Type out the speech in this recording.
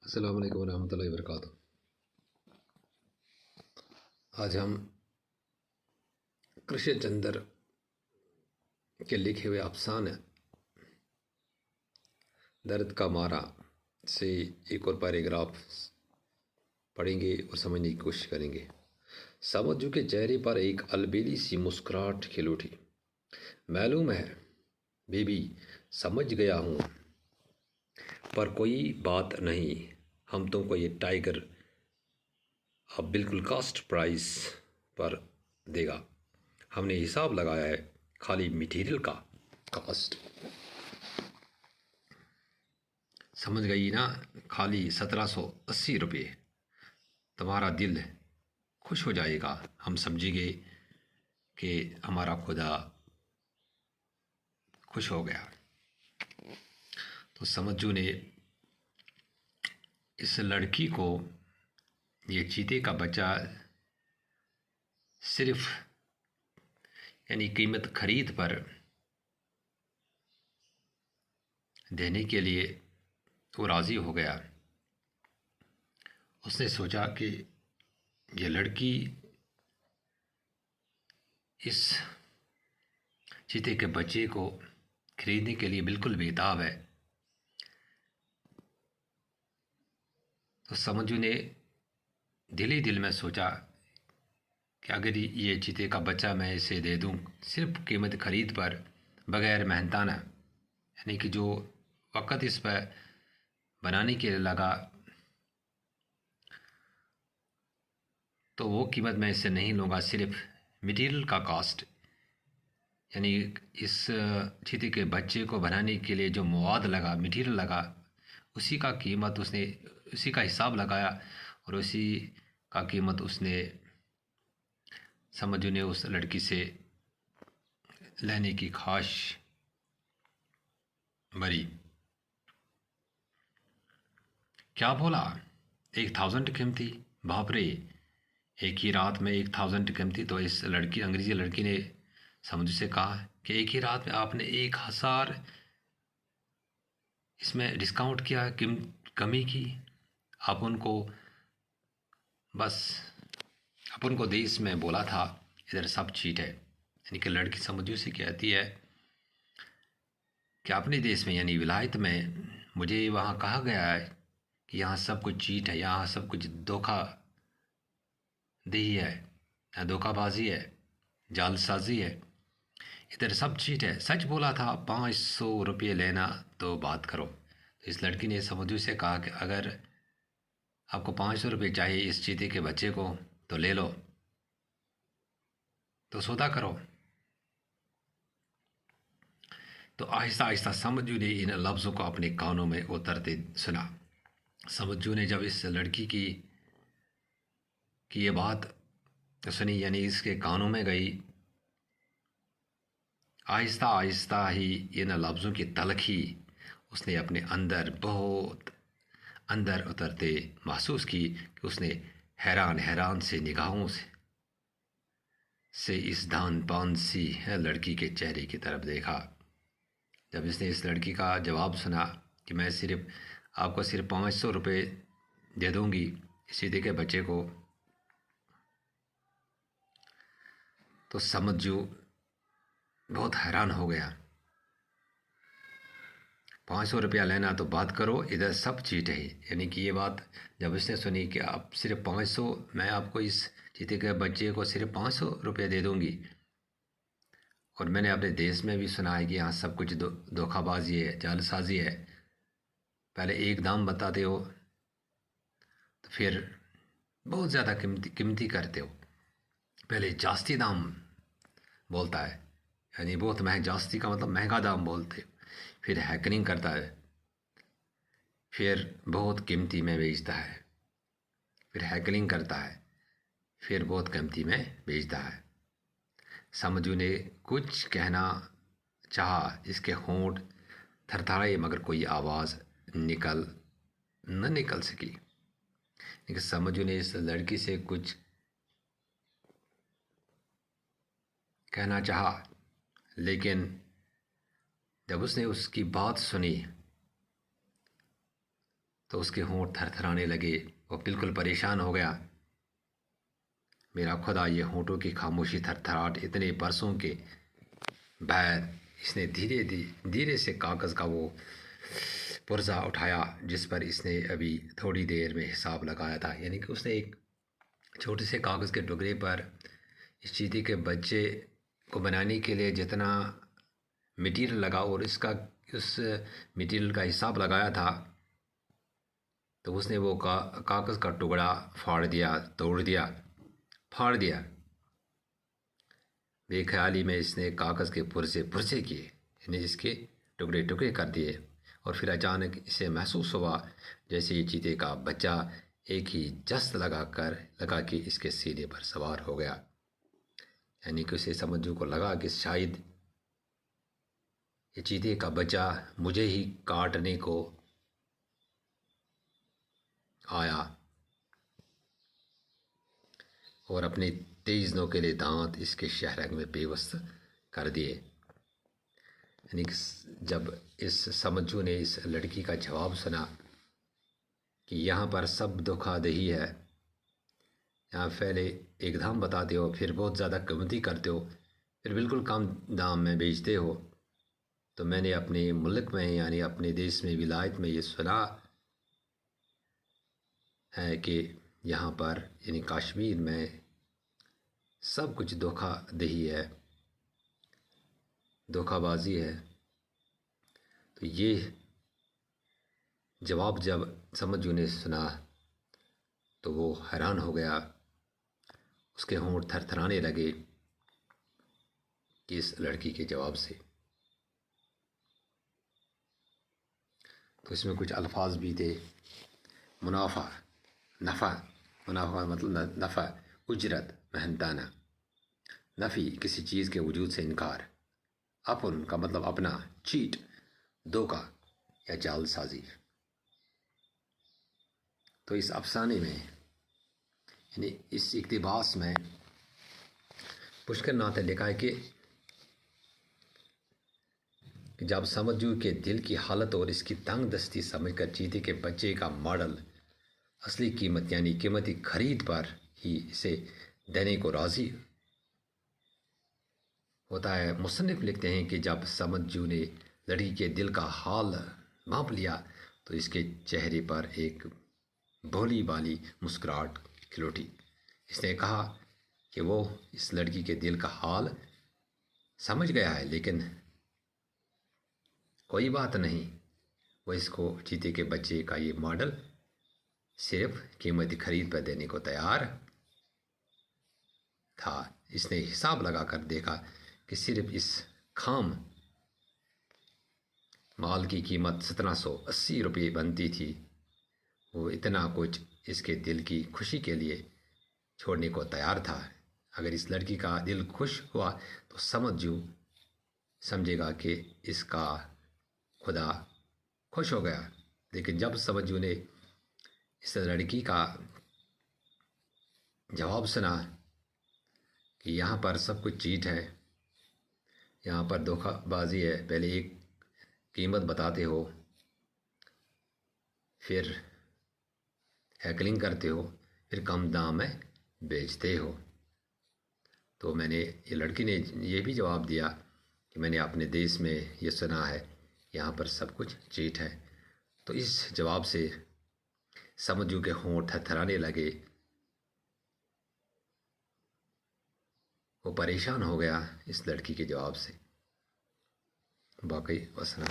अस्सलाम वालेकुम रहमतुल्लाहि व बरकातुहू। आज हम कृष्णचंद्र के लिखे हुए अफसाने दर्द का मारा से एक और पैराग्राफ पढ़ेंगे और समझने की कोशिश करेंगे। समझू के चेहरे पर एक अलबेली सी मुस्कुराहट खिल उठी। मालूम है बीबी, समझ गया हूँ, पर कोई बात नहीं। हम तुमको ये टाइगर अब बिल्कुल कास्ट प्राइस पर देगा। हमने हिसाब लगाया है, खाली मटेरियल का कास्ट। समझ गई ना? खाली 1780 रुपये। तुम्हारा दिल खुश हो जाएगा। हम समझेंगे कि हमारा खुदा खुश हो गया। तो समझू ने इस लड़की को ये चीते का बच्चा सिर्फ यानी कीमत खरीद पर देने के लिए वो राज़ी हो गया। उसने सोचा कि ये लड़की इस चीते के बच्चे को खरीदने के लिए बिल्कुल बेताब है। तो समझू ने दिल ही दिल में सोचा कि अगर ये चीते का बच्चा मैं इसे दे दूं सिर्फ कीमत खरीद पर, बग़ैर मेहनताना, यानी कि जो वक़्त इस पर बनाने के लिए लगा, तो वो कीमत मैं इससे नहीं लूँगा। सिर्फ मटेरियल का कास्ट, यानी इस चीते के बच्चे को बनाने के लिए जो मवाद लगा, मटेरियल लगा, उसी का कीमत उसने, उसी का हिसाब लगाया और उसी का कीमत उसने समझू ने उस लड़की से लेने की ख्वाहिश भरी। क्या बोला? 1000 कीमती? बाप रे! एक ही रात में 1000 कीमती? तो इस लड़की, अंग्रेजी लड़की ने समझू से कहा कि एक ही रात में आपने 1000 इसमें डिस्काउंट किया, कमी की। आप उनको बस अपन को देश में बोला था, इधर सब चीट है। यानी कि लड़की समझू से कहती है कि अपने देश में यानी विलायत में मुझे वहाँ कहा गया है कि यहाँ सब कुछ चीट है, यहाँ सब कुछ धोखा दही है, यहाँ धोखाबाजी है, जालसाजी है, इधर सब चीट है। सच बोला था, 500 रुपये लेना तो बात करो। तो इस लड़की ने समझू से कहा कि अगर आपको 500 रुपये चाहिए इस चीते के बच्चे को तो ले लो, तो सौदा करो। तो आहिस्ता आहिस्ता समझू ने इन लफ्ज़ों को अपने कानों में उतरते सुना। समझू ने जब इस लड़की की ये बात सुनी, यानी इसके कानों में गई, आहिस्ता आहिस्ता ही इन लफ्ज़ों की तलखी उसने अपने अंदर, बहुत अंदर उतरते महसूस की कि उसने हैरान हैरान से निगाहों से इस दान पान सी लड़की के चेहरे की तरफ देखा। जब इसने इस लड़की का जवाब सुना कि मैं सिर्फ आपको सिर्फ 500 रुपये दे दूँगी इस चीते के बच्चे को, तो समझू बहुत हैरान हो गया। 500 रुपया लेना तो बात करो, इधर सब चीट है। यानी कि ये बात जब इसने सुनी कि आप सिर्फ 500, मैं आपको इस चीते के बच्चे को सिर्फ 500 रुपये दे दूँगी, और मैंने अपने देश में भी सुना है कि यहाँ सब कुछ धोखाबाजी है, जालसाजी है। पहले एक दाम बताते हो तो फिर बहुत ज़्यादा कीमती करते हो। पहले जास्ती दाम बोलता है, यानी बहुत जास्ती का मतलब महंगा दाम बोलते हो, फिर हैकनिंग करता है, फिर बहुत कीमती में बेचता है, फिर हैकलिंग करता है, फिर बहुत कीमती में बेचता है। समझू ने कुछ कहना चाहा, इसके होंठ थरथराए, मगर कोई आवाज़ न निकल सकी। लेकिन समझू ने इस लड़की से कुछ कहना चाहा, लेकिन जब उसने उसकी बात सुनी तो उसके होंठ थरथराने लगे। वो बिल्कुल परेशान हो गया। मेरा खुदा, ये होंठों की खामोशी, थरथराहट, इतने बरसों के बाद इसने धीरे धीरे से कागज़ का वो पुर्जा उठाया जिस पर इसने अभी थोड़ी देर में हिसाब लगाया था। यानी कि उसने एक छोटे से कागज़ के टुकड़े पर इस चींटी के बच्चे को बनाने के लिए जितना मटीरियल लगा और इसका उस मटीरियल का हिसाब लगाया था, तो उसने वो कागज़ का टुकड़ा फाड़ दिया, तोड़ दिया, फाड़ दिया। बेख्याली में इसने कागज़ के पुर्जे पुर्जे किए, यानी इसके टुकड़े टुकड़े कर दिए। और फिर अचानक इसे महसूस हुआ जैसे ये चीते का बच्चा एक ही जस्त लगा के इसके सीने पर सवार हो गया। यानी कि उसे समझू को लगा कि शायद ये चीते का बच्चा मुझे ही काटने को आया और अपने तेज नोकीले दांत इसके शहरग में बेबस कर दिए। यानी कि जब इस समझू ने इस लड़की का जवाब सुना कि यहाँ पर सब धोखाधड़ी है, यहाँ पहले एक दाम बताते हो, फिर बहुत ज़्यादा कीमती करते हो, फिर बिल्कुल कम दाम में बेचते हो, तो मैंने अपने मुल्क में यानी अपने देश में विलायत में ये सुना है कि यहाँ पर यानी कश्मीर में सब कुछ धोखाधड़ी है, धोखाबाजी है। तो ये जवाब जब समझू ने सुना तो वो हैरान हो गया। उसके होंठ थरथराने लगे कि इस लड़की के जवाब से। तो इसमें कुछ अल्फाज भी थे, मुनाफा, नफ़ा, मुनाफा मतलब नफ़ा, उजरत, मेहनताना, नफ़ी, किसी चीज़ के वजूद से इनकार, अपन का मतलब अपना, चीट, धोखा या जालसाजी। तो इस अफसाने में यानी इस इक़्तिबास में पुष्कर नाथ ने लिखा है कि जब समझू के दिल की हालत और इसकी तंग दस्ती समझकर चीते के बच्चे का मॉडल असली कीमत यानी कीमती खरीद पर ही इसे देने को राज़ी होता है। मुसन्निफ़ लिखते हैं कि जब समझू ने लड़की के दिल का हाल भांप लिया तो इसके चेहरे पर एक भोली भाली मुस्कुराहट खिल उठी। इसने कहा कि वो इस लड़की के दिल का हाल समझ गया है, लेकिन कोई बात नहीं, वो इसको चीते के बच्चे का ये मॉडल सिर्फ कीमती खरीद पर देने को तैयार था। इसने हिसाब लगाकर देखा कि सिर्फ इस खाम माल की कीमत 1780 रुपये बनती थी। वो इतना कुछ इसके दिल की खुशी के लिए छोड़ने को तैयार था। अगर इस लड़की का दिल खुश हुआ तो समझेगा कि इसका खुदा खुश हो गया। लेकिन जब समझू ने इस लड़की का जवाब सुना कि यहाँ पर सब कुछ चीट है, यहाँ पर धोखाबाजी है, पहले एक कीमत बताते हो, फिर हैकलिंग करते हो, फिर कम दाम में बेचते हो। तो ये लड़की ने ये भी जवाब दिया कि मैंने अपने देश में ये सुना है, यहाँ पर सब कुछ चीट है। तो इस जवाब से समझू के होंठ थरथराने लगे। वो परेशान हो गया इस लड़की के जवाब से। बाकी वसना।